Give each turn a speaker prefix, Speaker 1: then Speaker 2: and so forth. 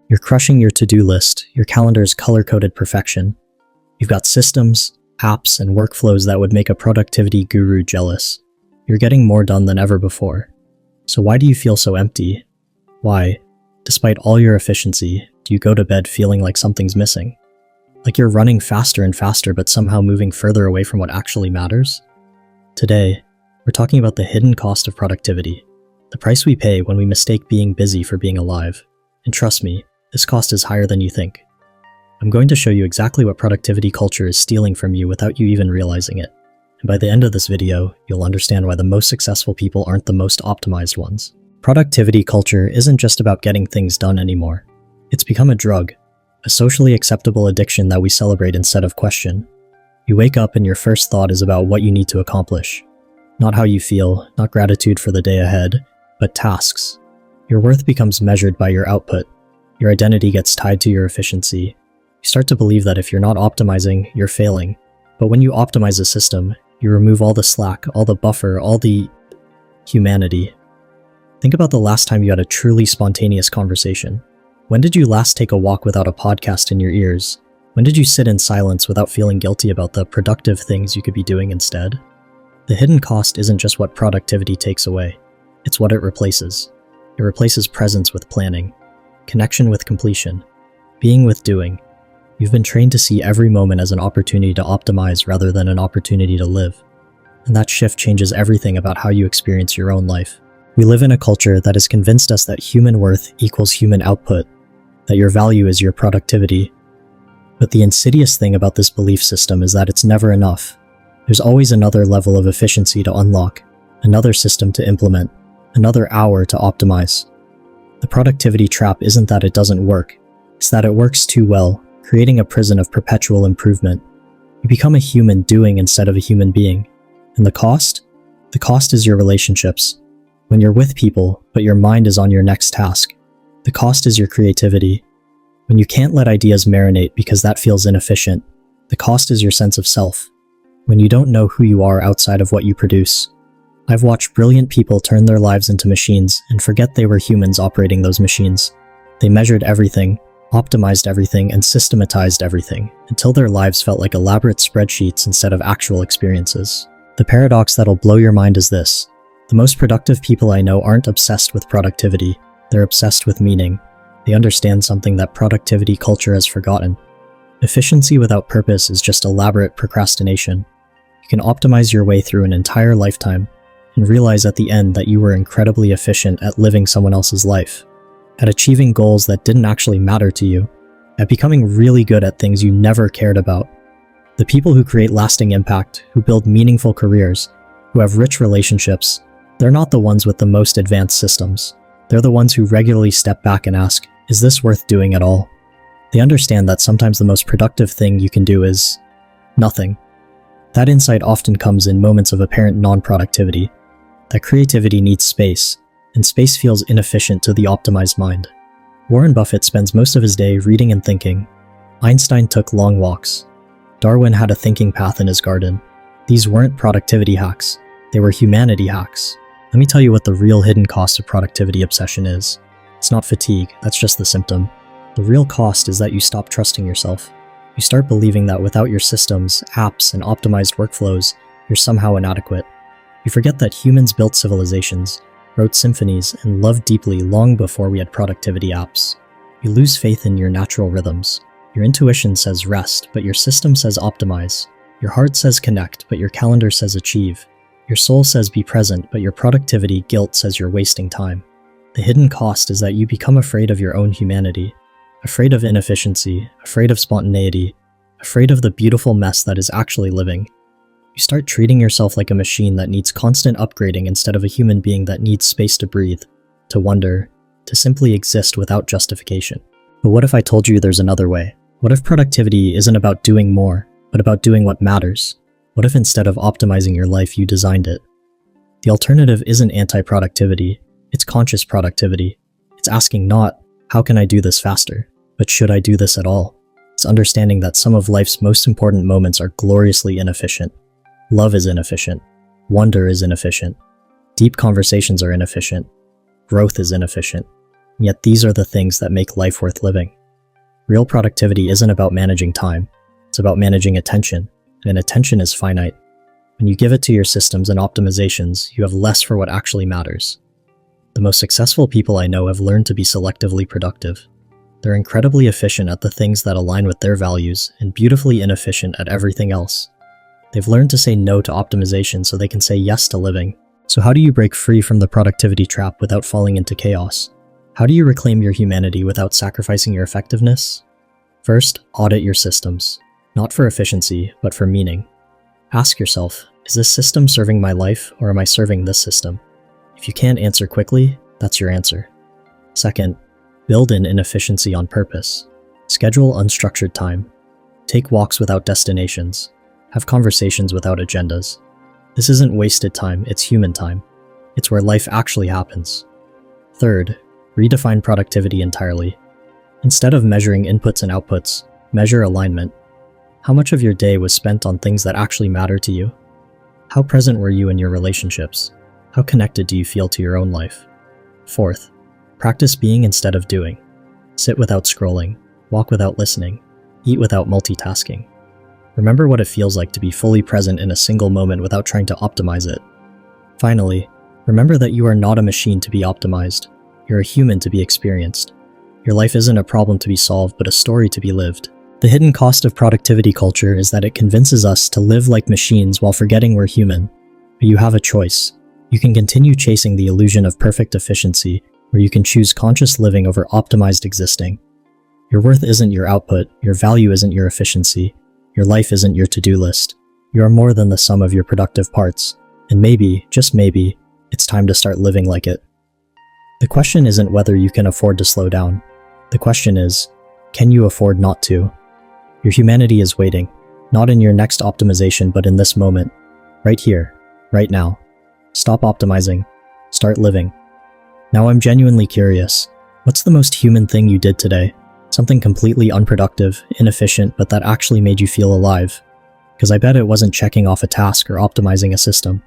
Speaker 1: You're crushing your to-do list, your calendar's color-coded perfection. You've got systems, apps, and workflows that would make a productivity guru jealous. You're getting more done than ever before. So why do you feel so empty? Why, despite all your efficiency, do you go to bed feeling like something's missing? Like you're running faster and faster but somehow moving further away from what actually matters? Today, we're talking about the hidden cost of productivity, the price we pay when we mistake being busy for being alive. And trust me, this cost is higher than you think. I'm going to show you exactly what productivity culture is stealing from you without you even realizing it. And by the end of this video, you'll understand why the most successful people aren't the most optimized ones. Productivity culture isn't just about getting things done anymore. It's become a drug, a socially acceptable addiction that we celebrate instead of question. You wake up and your first thought is about what you need to accomplish. Not how you feel, not gratitude for the day ahead, but tasks. Your worth becomes measured by your output. Your identity gets tied to your efficiency. You start to believe that if you're not optimizing, you're failing. But when you optimize a system, you remove all the slack, all the buffer, all the humanity. Think about the last time you had a truly spontaneous conversation. When did you last take a walk without a podcast in your ears? When did you sit in silence without feeling guilty about the productive things you could be doing instead? The hidden cost isn't just what productivity takes away. It's what it replaces. It replaces presence with planning, connection with completion, being with doing. You've been trained to see every moment as an opportunity to optimize rather than an opportunity to live. And that shift changes everything about how you experience your own life. We live in a culture that has convinced us that human worth equals human output, that your value is your productivity. But the insidious thing about this belief system is that it's never enough. There's always another level of efficiency to unlock, another system to implement, another hour to optimize. The productivity trap isn't that it doesn't work, it's that it works too well, creating a prison of perpetual improvement. You become a human doing instead of a human being. And the cost? The cost is your relationships. When you're with people, but your mind is on your next task. The cost is your creativity. When you can't let ideas marinate because that feels inefficient, the cost is your sense of self. When you don't know who you are outside of what you produce. I've watched brilliant people turn their lives into machines and forget they were humans operating those machines. They measured everything, optimized everything, and systematized everything, until their lives felt like elaborate spreadsheets instead of actual experiences. The paradox that'll blow your mind is this. The most productive people I know aren't obsessed with productivity, they're obsessed with meaning. They understand something that productivity culture has forgotten. Efficiency without purpose is just elaborate procrastination. You can optimize your way through an entire lifetime and realize at the end that you were incredibly efficient at living someone else's life, at achieving goals that didn't actually matter to you, at becoming really good at things you never cared about. The people who create lasting impact, who build meaningful careers, who have rich relationships, they're not the ones with the most advanced systems. They're the ones who regularly step back and ask, is this worth doing at all? They understand that sometimes the most productive thing you can do is nothing. That insight often comes in moments of apparent non-productivity. That creativity needs space, and space feels inefficient to the optimized mind. Warren Buffett spends most of his day reading and thinking. Einstein took long walks. Darwin had a thinking path in his garden. These weren't productivity hacks, they were humanity hacks. Let me tell you what the real hidden cost of productivity obsession is. It's not fatigue, that's just the symptom. The real cost is that you stop trusting yourself. You start believing that without your systems, apps, and optimized workflows, you're somehow inadequate. You forget that humans built civilizations, wrote symphonies, and loved deeply long before we had productivity apps. You lose faith in your natural rhythms. Your intuition says rest, but your system says optimize. Your heart says connect, but your calendar says achieve. Your soul says be present, but your productivity guilt says you're wasting time. The hidden cost is that you become afraid of your own humanity, afraid of inefficiency, afraid of spontaneity, afraid of the beautiful mess that is actually living. You start treating yourself like a machine that needs constant upgrading instead of a human being that needs space to breathe, to wonder, to simply exist without justification. But what if I told you there's another way? What if productivity isn't about doing more, but about doing what matters? What if instead of optimizing your life, you designed it? The alternative isn't anti-productivity, it's conscious productivity. It's asking not, how can I do this faster? But should I do this at all? It's understanding that some of life's most important moments are gloriously inefficient. Love is inefficient. Wonder is inefficient. Deep conversations are inefficient. Growth is inefficient. and yet these are the things that make life worth living. Real productivity isn't about managing time, it's about managing attention, and attention is finite. When you give it to your systems and optimizations, you have less for what actually matters. The most successful people I know have learned to be selectively productive. They're incredibly efficient at the things that align with their values and beautifully inefficient at everything else. They've learned to say no to optimization so they can say yes to living. So how do you break free from the productivity trap without falling into chaos? How do you reclaim your humanity without sacrificing your effectiveness? First, audit your systems. Not for efficiency, but for meaning. Ask yourself, is this system serving my life, or am I serving this system? If you can't answer quickly, that's your answer. Second, build in inefficiency on purpose. Schedule unstructured time. Take walks without destinations. Have conversations without agendas. This isn't wasted time, it's human time. It's where life actually happens. Third, redefine productivity entirely. Instead of measuring inputs and outputs, measure alignment. How much of your day was spent on things that actually matter to you? How present were you in your relationships? How connected do you feel to your own life? Fourth, practice being instead of doing. Sit without scrolling, walk without listening, eat without multitasking. Remember what it feels like to be fully present in a single moment without trying to optimize it. Finally, remember that you are not a machine to be optimized. You're a human to be experienced. Your life isn't a problem to be solved, but a story to be lived. The hidden cost of productivity culture is that it convinces us to live like machines while forgetting we're human. But you have a choice. You can continue chasing the illusion of perfect efficiency, or you can choose conscious living over optimized existing. Your worth isn't your output, your value isn't your efficiency, your life isn't your to-do list. You are more than the sum of your productive parts, and maybe, just maybe, it's time to start living like it. The question isn't whether you can afford to slow down. The question is, can you afford not to? Your humanity is waiting, not in your next optimization, but in this moment, right here, right now. Stop optimizing, start living. Now I'm genuinely curious, what's the most human thing you did today? Something completely unproductive, inefficient, but that actually made you feel alive? Because I bet it wasn't checking off a task or optimizing a system.